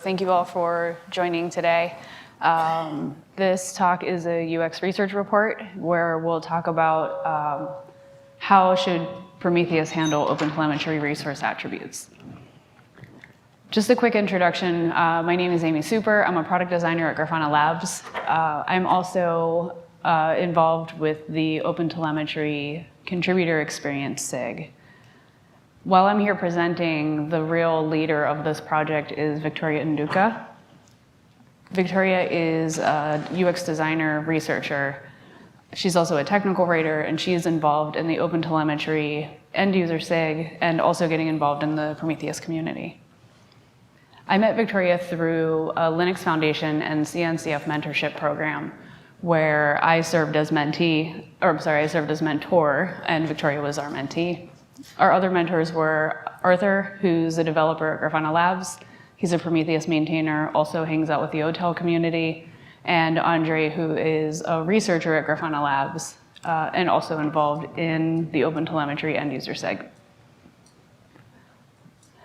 Thank you all for joining today. This talk is a UX research report where we'll talk about how should Prometheus handle OpenTelemetry resource attributes. Just a quick introduction. My name is Amy Super. I'm a product designer at Grafana Labs. I'm also involved with the OpenTelemetry contributor experience SIG. While I'm here presenting, the real leader of this project is Victoria Nduka. Victoria is a UX designer, researcher. She's also a technical writer, and she is involved in the OpenTelemetry end user SIG and also getting involved in the Prometheus community. I met Victoria through a Linux Foundation and CNCF mentorship program where I served as mentor, and Victoria was our mentee. Our other mentors were Arthur, who's a developer at Grafana Labs. He's a Prometheus maintainer, also hangs out with the OTel community, and Andre, who is a researcher at Grafana Labs and also involved in the OpenTelemetry end user SIG.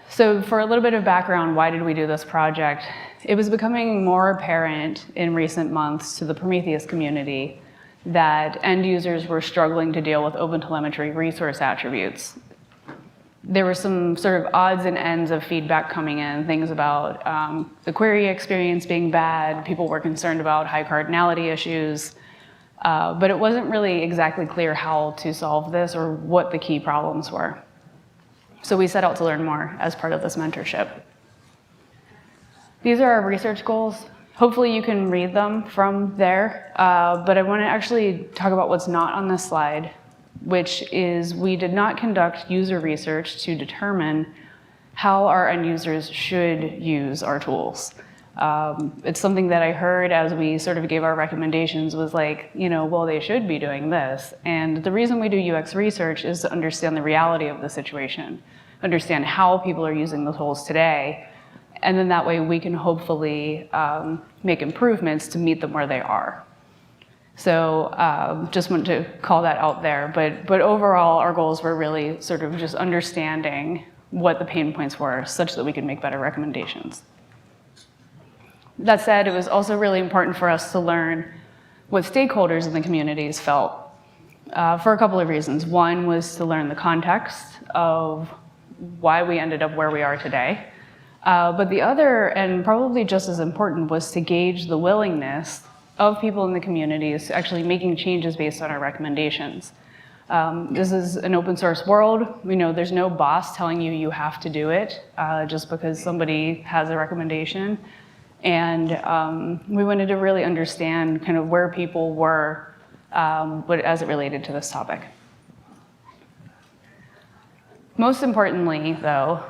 So for a little bit of background, why did we do this project? It was becoming more apparent in recent months to the Prometheus community that end users were struggling to deal with OpenTelemetry resource attributes. There were some sort of odds and ends of feedback coming in, things about the query experience being bad, people were concerned about high cardinality issues, but it wasn't really exactly clear how to solve this or what the key problems were. So we set out to learn more as part of this mentorship. These are our research goals. Hopefully you can read them from there, but I want to actually talk about what's not on this slide, which is we did not conduct user research to determine how our end users should use our tools. It's something that I heard as we sort of gave our recommendations was like, well, they should be doing this. And the reason we do UX research is to understand the reality of the situation, understand how people are using the tools today, and then that way we can hopefully make improvements to meet them where they are. So just want to call that out there. But overall, our goals were really sort of just understanding what the pain points were such that we could make better recommendations. That said, it was also really important for us to learn what stakeholders in the communities felt for a couple of reasons. One was to learn the context of why we ended up where we are today. But the other, and probably just as important, was to gauge the willingness of people in the communities actually making changes based on our recommendations. This is an open source world. We know there's no boss telling you you have to do it just because somebody has a recommendation. And we wanted to really understand kind of where people were but as it related to this topic. Most importantly, though,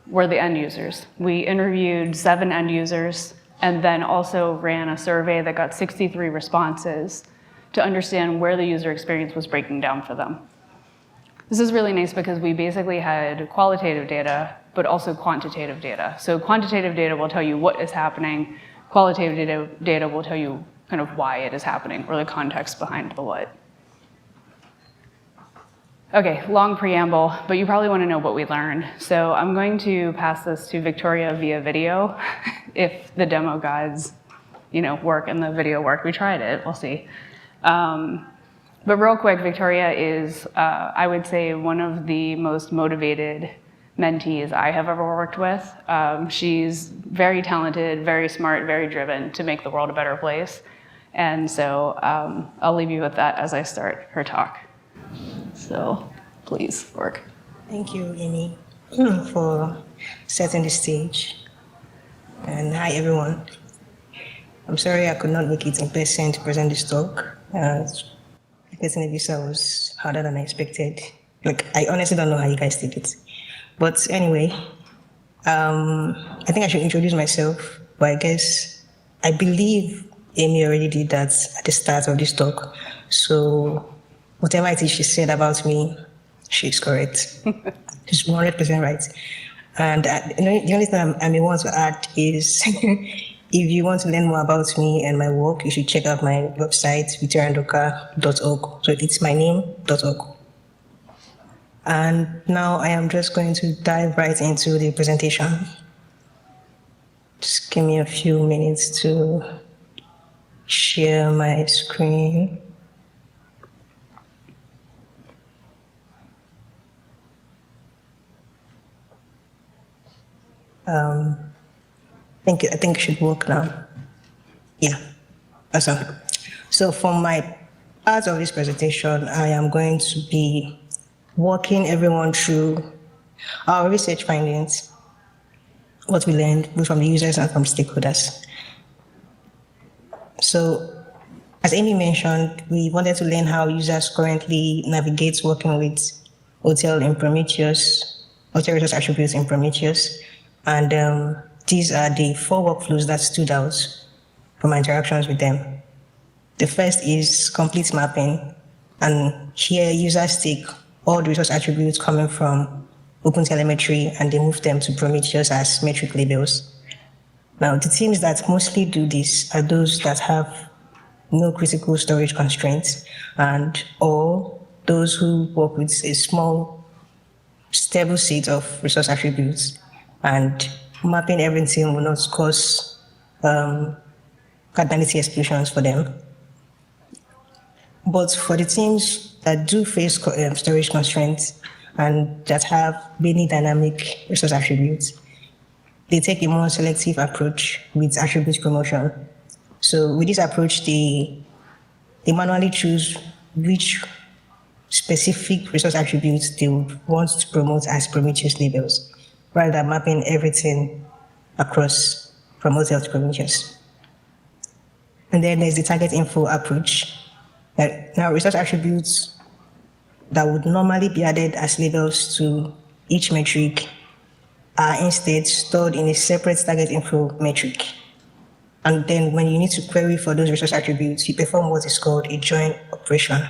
were the end users. We interviewed 7 end users and then also ran a survey that got 63 responses to understand where the user experience was breaking down for them. This is really nice because we basically had qualitative data, but also quantitative data. So quantitative data will tell you what is happening. Qualitative data will tell you kind of why it is happening or the context behind the what. Okay, long preamble, but you probably want to know what we learned. So I'm going to pass this to Victoria via video. If the demo guides, work and the video work, we tried it, we'll see. But real quick, Victoria is, I would say, one of the most motivated mentees I have ever worked with. She's very talented, very smart, very driven to make the world a better place. And so I'll leave you with that as I start her talk. So please work. Thank you, Amy, for setting the stage. And hi, everyone. I'm sorry I could not make it in person to present this talk. Getting a visa was harder than I expected. I honestly don't know how you guys did it. But anyway, I think I should introduce myself, but I guess I believe Amy already did that at the start of this talk. So whatever it is she said about me, she's correct. She's 100% right. And the only thing I may want to add is if you want to learn more about me and my work, you should check out my website, victorianduka.org. So it's my name.org. And now I am just going to dive right into the presentation. Just give me a few minutes to share my screen. I think it should work now. Yeah, awesome. So for my part of this presentation, I am going to be walking everyone through our research findings, what we learned both from the users and from stakeholders. So, as Amy mentioned, we wanted to learn how users currently navigate working with OTel in Prometheus, OTel resource attributes in Prometheus, and these are the 4 workflows that stood out from my interactions with them. The first is complete mapping, and here users take all the resource attributes coming from OpenTelemetry and they move them to Prometheus as metric labels. Now, the teams that mostly do this are those that have no critical storage constraints and or those who work with a small, stable set of resource attributes, and mapping everything will not cause cardinality explosions for them. But for the teams that do face storage constraints and that have many dynamic resource attributes, they take a more selective approach with attribute promotion. So with this approach, they manually choose which specific resource attributes they would want to promote as Prometheus labels, rather than mapping everything across from OTel to Prometheus. And then there's the target info approach. Now resource attributes that would normally be added as labels to each metric are instead stored in a separate target info metric. And then when you need to query for those resource attributes, you perform what is called a join operation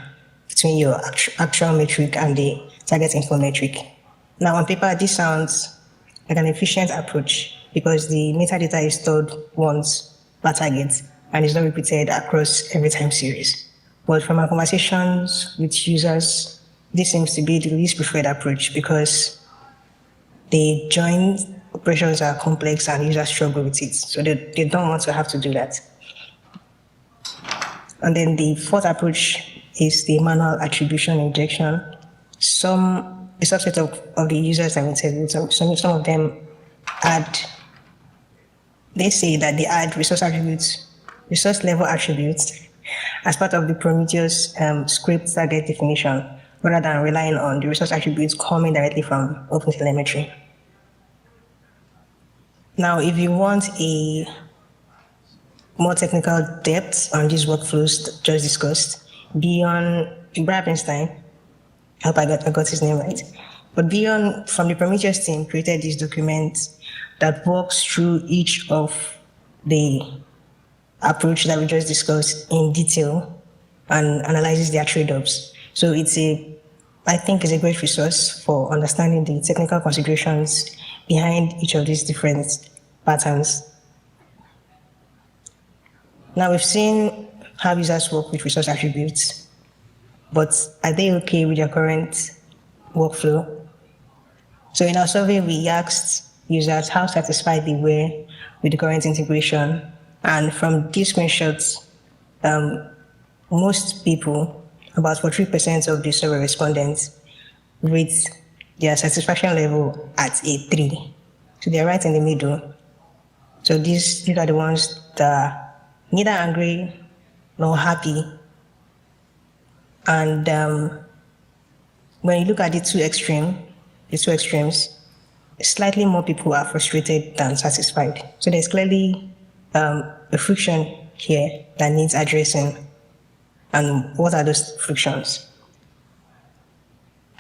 between your actual metric and the target info metric. Now on paper, this sounds like an efficient approach because the metadata is stored once per target and is not repeated across every time series. But from our conversations with users, this seems to be the least preferred approach because the join operations are complex and users struggle with it. So they don't want to have to do that. And then the fourth approach is the manual attribution injection. A subset of the users that we interviewed, some of them they say that they add resource level attributes as part of the Prometheus script target definition, rather than relying on the resource attributes coming directly from OpenTelemetry. Now, if you want a more technical depth on these workflows just discussed, beyond Brabenstein, I hope I got his name right, but beyond from the Prometheus team created this document that walks through each of the approach that we just discussed in detail and analyzes their trade-offs. So I think it's a great resource for understanding the technical considerations behind each of these different patterns. Now we've seen how users work with resource attributes, but are they okay with their current workflow? So in our survey, we asked users how satisfied they were with the current integration. And from these screenshots, most people, about 43% of the survey respondents, rate their satisfaction level at a 3. So they're right in the middle. So these are the ones that are neither angry nor happy. And when you look at the two extremes, slightly more people are frustrated than satisfied. So there's clearly a friction here that needs addressing. And what are those frictions?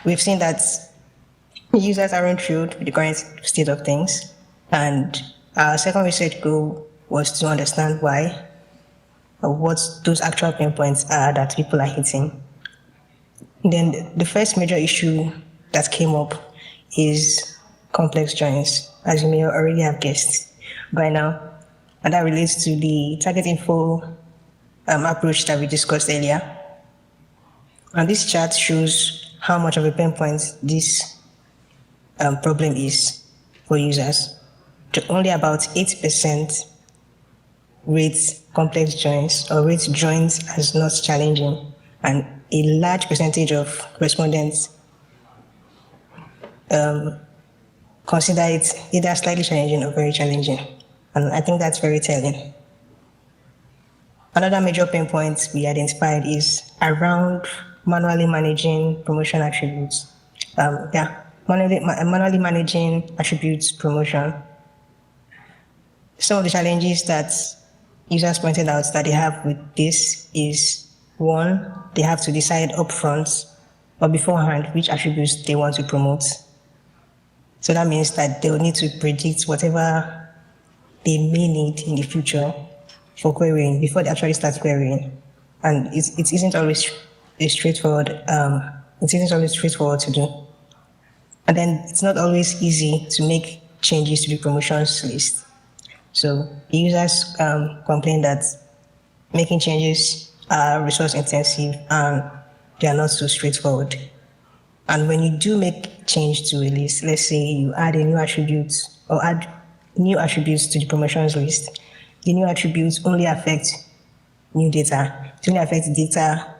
We've seen that users aren't thrilled with the current state of things, and our second research goal was to understand why, or what those actual pain points are that people are hitting. Then the first major issue that came up is complex joins, as you may already have guessed by now, and that relates to the target info approach that we discussed earlier. And this chart shows how much of a pain point this problem is for users. only about 8% rate complex joins or rate joins as not challenging, and a large percentage of respondents consider it either slightly challenging or very challenging. And I think that's very telling. Another major pain point we identified is around manually managing promotion attributes. Manually managing attributes promotion. Some of the challenges that users pointed out that they have with this is, one, they have to decide upfront or beforehand which attributes they want to promote. So that means that they will need to predict whatever they may need in the future for querying before they actually start querying. And it isn't always straightforward. It isn't always straightforward to do. And then it's not always easy to make changes to the promotions list. So users complain that making changes are resource intensive and they are not so straightforward. And when you do make change to a list, let's say you add a new attribute or add new attributes to the promotions list, the new attributes only affect new data. It only affects data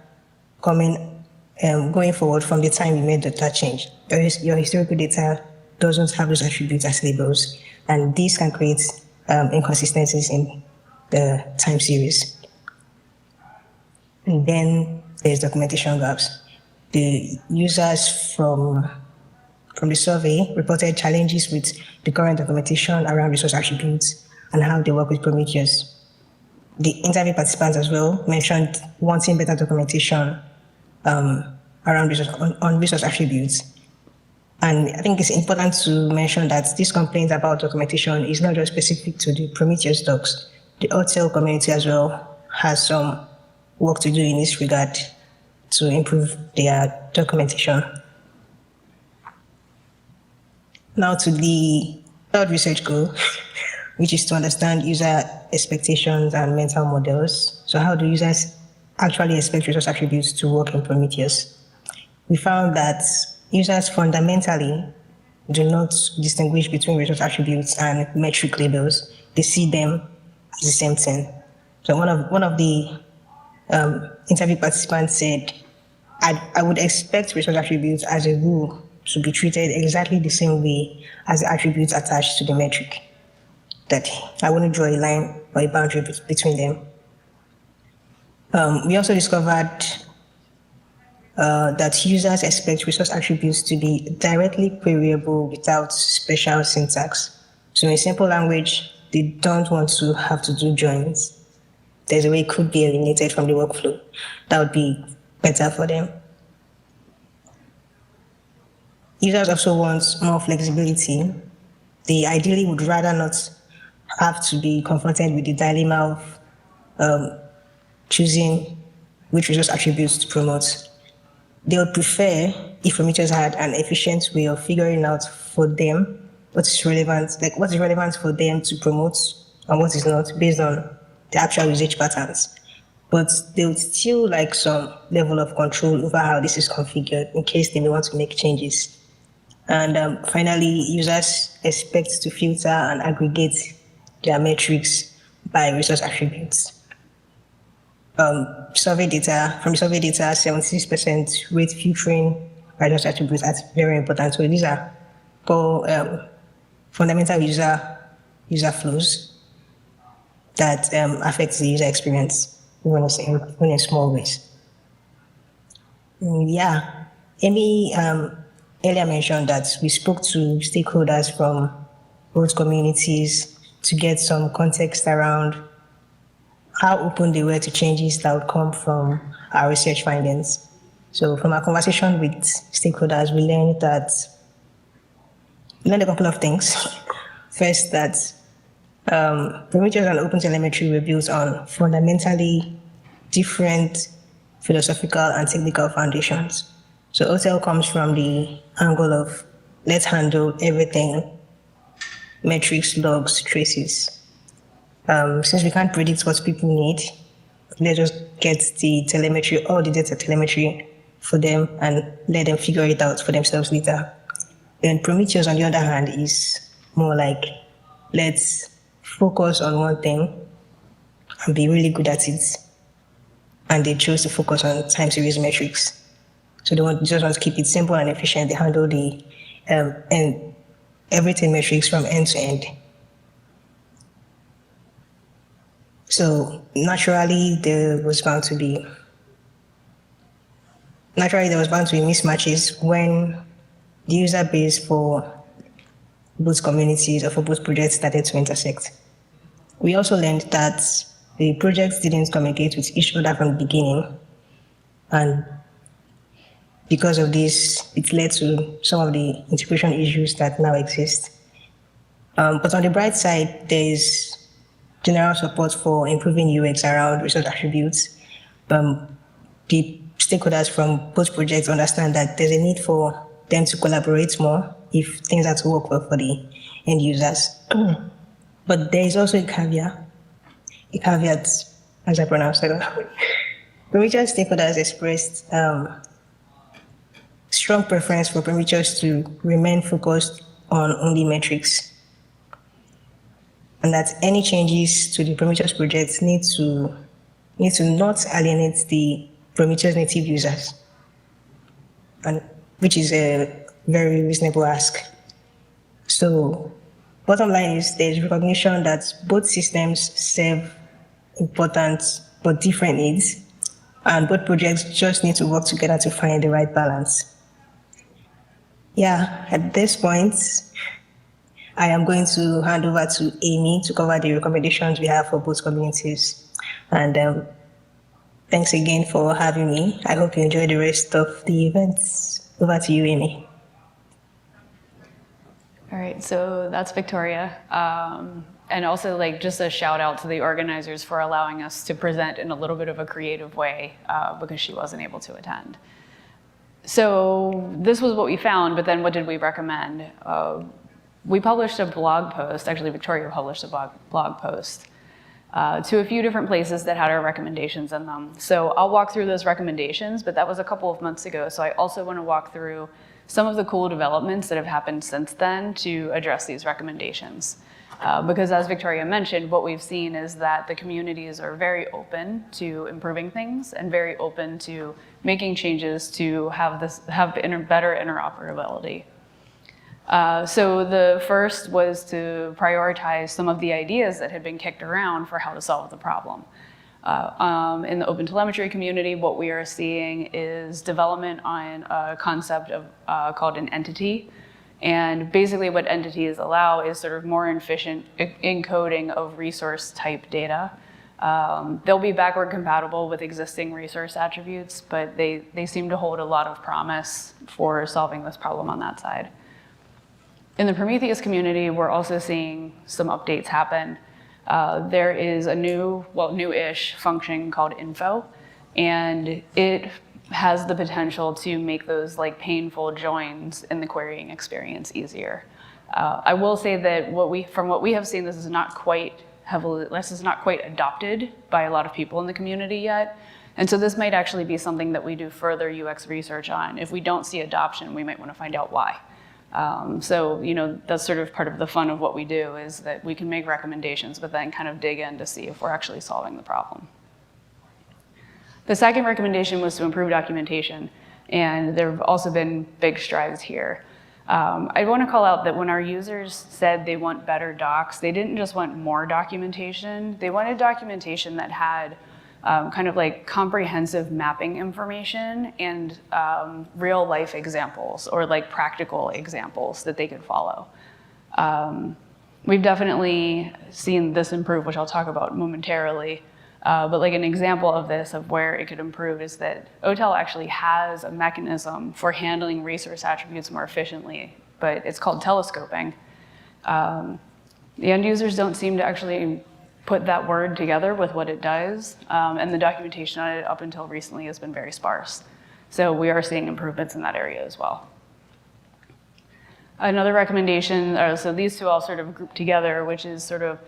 going forward from the time you made that change. Your historical data doesn't have those attributes as labels, and these can create inconsistencies in the time series. And then there's documentation gaps. The users from the survey reported challenges with the current documentation around resource attributes and how they work with Prometheus. The interview participants as well mentioned wanting better documentation around resource attributes. And I think it's important to mention that this complaint about documentation is not just specific to the Prometheus docs. The OTel community as well has some work to do in this regard to improve their documentation. Now to the third research goal, which is to understand user expectations and mental models. So how do users actually expect resource attributes to work in Prometheus? We found that users fundamentally do not distinguish between resource attributes and metric labels. They see them as the same thing. So one of the interview participants said, I would expect resource attributes as a rule to be treated exactly the same way as the attributes attached to the metric. That I wouldn't draw a line or a boundary between them. We also discovered that users expect resource attributes to be directly queryable without special syntax. So in simple language, they don't want to have to do joins. There's a way it could be eliminated from the workflow. That would be better for them. Users also want more flexibility. They ideally would rather not have to be confronted with the dilemma of choosing which resource attributes to promote. They would prefer if Prometheus had an efficient way of figuring out for them what is relevant for them to promote and what is not based on the actual usage patterns. But they would still like some level of control over how this is configured in case they may want to make changes. And finally, users expect to filter and aggregate their metrics by resource attributes. From the survey data, 76% rate filtering by resource attributes as very important. So these are fundamental user flows that affect the user experience, even in small ways. Yeah, Amy earlier mentioned that we spoke to stakeholders from both communities to get some context around how open they were to changes that would come from our research findings. So from our conversation with stakeholders, we learned a couple of things. First, that Prometheus and OpenTelemetry were built on fundamentally different philosophical and technical foundations. So OTel comes from the angle of let's handle everything, metrics, logs, traces. Since we can't predict what people need, let's just get the telemetry, all the data telemetry for them and let them figure it out for themselves later. And Prometheus, on the other hand, is more like let's focus on one thing and be really good at it. And they chose to focus on time series metrics. So they just want to keep it simple and efficient. They handle the and everything metrics from end to end. So naturally there was bound to be mismatches when the user base for both communities or for both projects started to intersect. We also learned that the projects didn't communicate with each other from the beginning, and because of this, it led to some of the integration issues that now exist. But on the bright side, there is general support for improving UX around resource attributes. The stakeholders from both projects understand that there's a need for them to collaborate more if things are to work well for the end users. But there is also a caveat, as I pronounce it. Prometheus stakeholders expressed strong preference for Prometheus to remain focused on only metrics, and that any changes to the Prometheus project need to not alienate the Prometheus native users, and which is a very reasonable ask. So, bottom line is there's recognition that both systems serve important but different needs, and both projects just need to work together to find the right balance. Yeah, at this point, I am going to hand over to Amy to cover the recommendations we have for both communities. And thanks again for having me. I hope you enjoy the rest of the events. Over to you, Amy. All right, so that's Victoria. And also just a shout out to the organizers for allowing us to present in a little bit of a creative way because she wasn't able to attend. So this was what we found, but then what did we recommend? We published a blog post, actually Victoria published a blog post to a few different places that had our recommendations in them. So I'll walk through those recommendations, but that was a couple of months ago. So I also want to walk through some of the cool developments that have happened since then to address these recommendations. Because as Victoria mentioned, what we've seen is that the communities are very open to improving things and very open to making changes to have better interoperability. So the first was to prioritize some of the ideas that had been kicked around for how to solve the problem. In the OpenTelemetry community, what we are seeing is development on a concept of called an entity. And basically what entities allow is sort of more efficient encoding of resource type data. They'll be backward compatible with existing resource attributes, but they seem to hold a lot of promise for solving this problem on that side. In the Prometheus community, we're also seeing some updates happen. There is a new-ish function called info, and it has the potential to make those painful joins in the querying experience easier. I will say that from what we have seen, this is not quite adopted by a lot of people in the community yet. And so this might actually be something that we do further UX research on. If we don't see adoption, we might want to find out why. So, that's sort of part of the fun of what we do is that we can make recommendations, but then kind of dig in to see if we're actually solving the problem. The second recommendation was to improve documentation, and there have also been big strides here. I want to call out that when our users said they want better docs, they didn't just want more documentation, they wanted documentation that had kind of comprehensive mapping information and real life examples or practical examples that they could follow. We've definitely seen this improve, which I'll talk about momentarily. But an example of this, of where it could improve, is that OTel actually has a mechanism for handling resource attributes more efficiently, but it's called telescoping. The end users don't seem to actually put that word together with what it does, and the documentation on it up until recently has been very sparse. So we are seeing improvements in that area as well. Another recommendation, so these two all sort of group together, which is sort of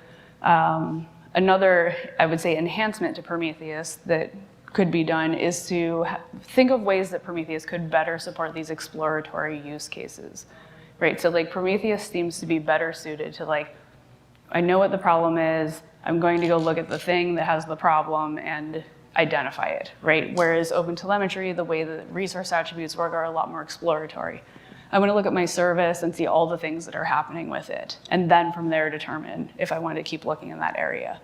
another, I would say, enhancement to Prometheus that could be done is to think of ways that Prometheus could better support these exploratory use cases, right? So Prometheus seems to be better suited to I know what the problem is. I'm going to go look at the thing that has the problem and identify it, right? Whereas OpenTelemetry, the way that resource attributes work are a lot more exploratory. I want to look at my service and see all the things that are happening with it, and then from there determine if I want to keep looking in that area.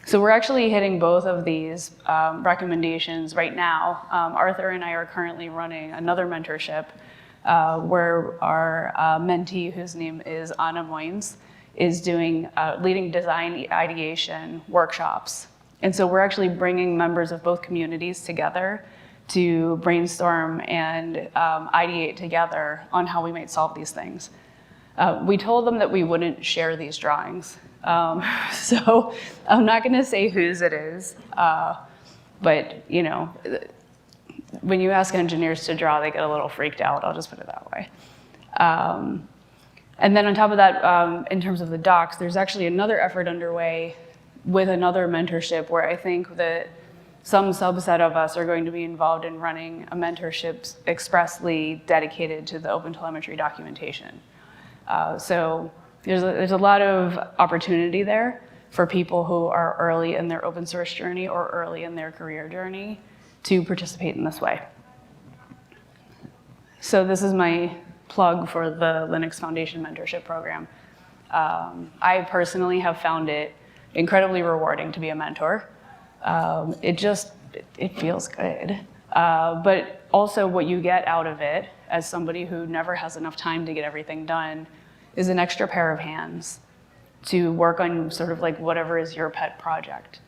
So we're actually hitting both of these recommendations right now. Arthur and I are currently running another mentorship where our mentee, whose name is Anna Moines, is doing leading design ideation workshops. And so we're actually bringing members of both communities together to brainstorm and ideate together on how we might solve these things. We told them that we wouldn't share these drawings. So I'm not gonna say whose it is, but you know, when you ask engineers to draw, they get a little freaked out, I'll just put it that way. And then on top of that, in terms of the docs, there's actually another effort underway with another mentorship where I think that some subset of us are going to be involved in running a mentorship expressly dedicated to the OpenTelemetry documentation. So there's a lot of opportunity there for people who are early in their open source journey or early in their career journey to participate in this way. So this is my plug for the Linux Foundation Mentorship Program. I personally have found it incredibly rewarding to be a mentor. It feels good. But also what you get out of it as somebody who never has enough time to get everything done is an extra pair of hands to work on sort of like whatever is your pet project.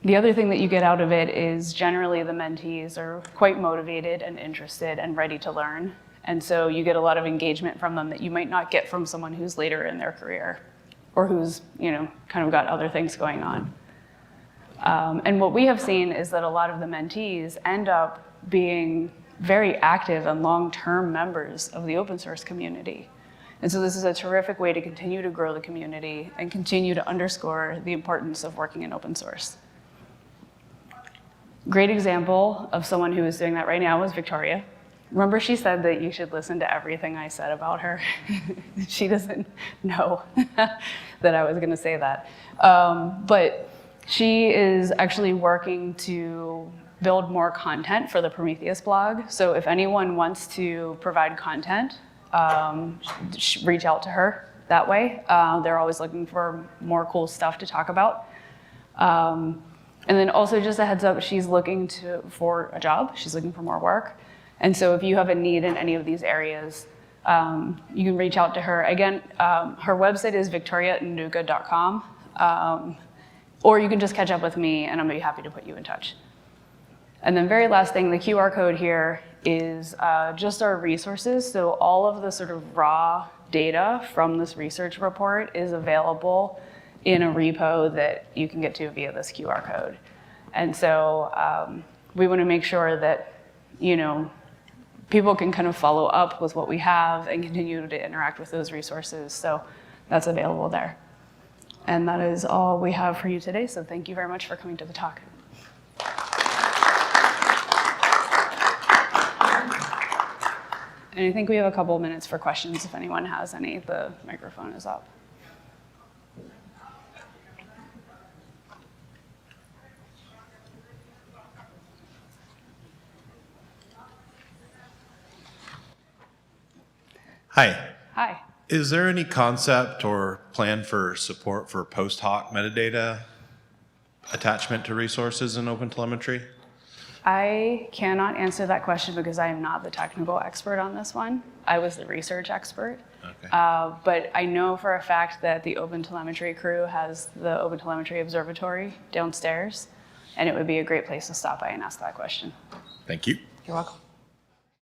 The other thing that you get out of it is generally the mentees are quite motivated and interested and ready to learn. And so you get a lot of engagement from them that you might not get from someone who's later in their career or who's, you know, kind of got other things going on. And what we have seen is that a lot of the mentees end up being very active and long-term members of the open source community. And so this is a terrific way to continue to grow the community and continue to underscore the importance of working in open source. Great example of someone who is doing that right now is Victoria. Remember she said that you should listen to everything I said about her? She doesn't know that I was gonna say that. But she is actually working to build more content for the Prometheus blog. So if anyone wants to provide content, reach out to her that way. They're always looking for more cool stuff to talk about. And then also just a heads up, she's looking for a job. She's looking for more work. And so if you have a need in any of these areas, you can reach out to her. Again, her website is victorianduka.com. Or you can just catch up with me and I'm gonna be happy to put you in touch. And then very last thing, the QR code here is just our resources. So all of the sort of raw data from this research report is available in a repo that you can get to via this QR code. And so we want to make sure that, you know, people can kind of follow up with what we have and continue to interact with those resources. So that's available there. And that is all we have for you today. So thank you very much for coming to the talk. And I think we have a couple minutes for questions if anyone has any. The microphone is up. Hi. Hi. Is there any concept or plan for support for post hoc metadata attachment to resources in OpenTelemetry? I cannot answer that question because I am not the technical expert on this one. I was the research expert. Okay. But I know for a fact that the OpenTelemetry crew has the OpenTelemetry Observatory downstairs, and it would be a great place to stop by and ask that question. Thank you. You're welcome.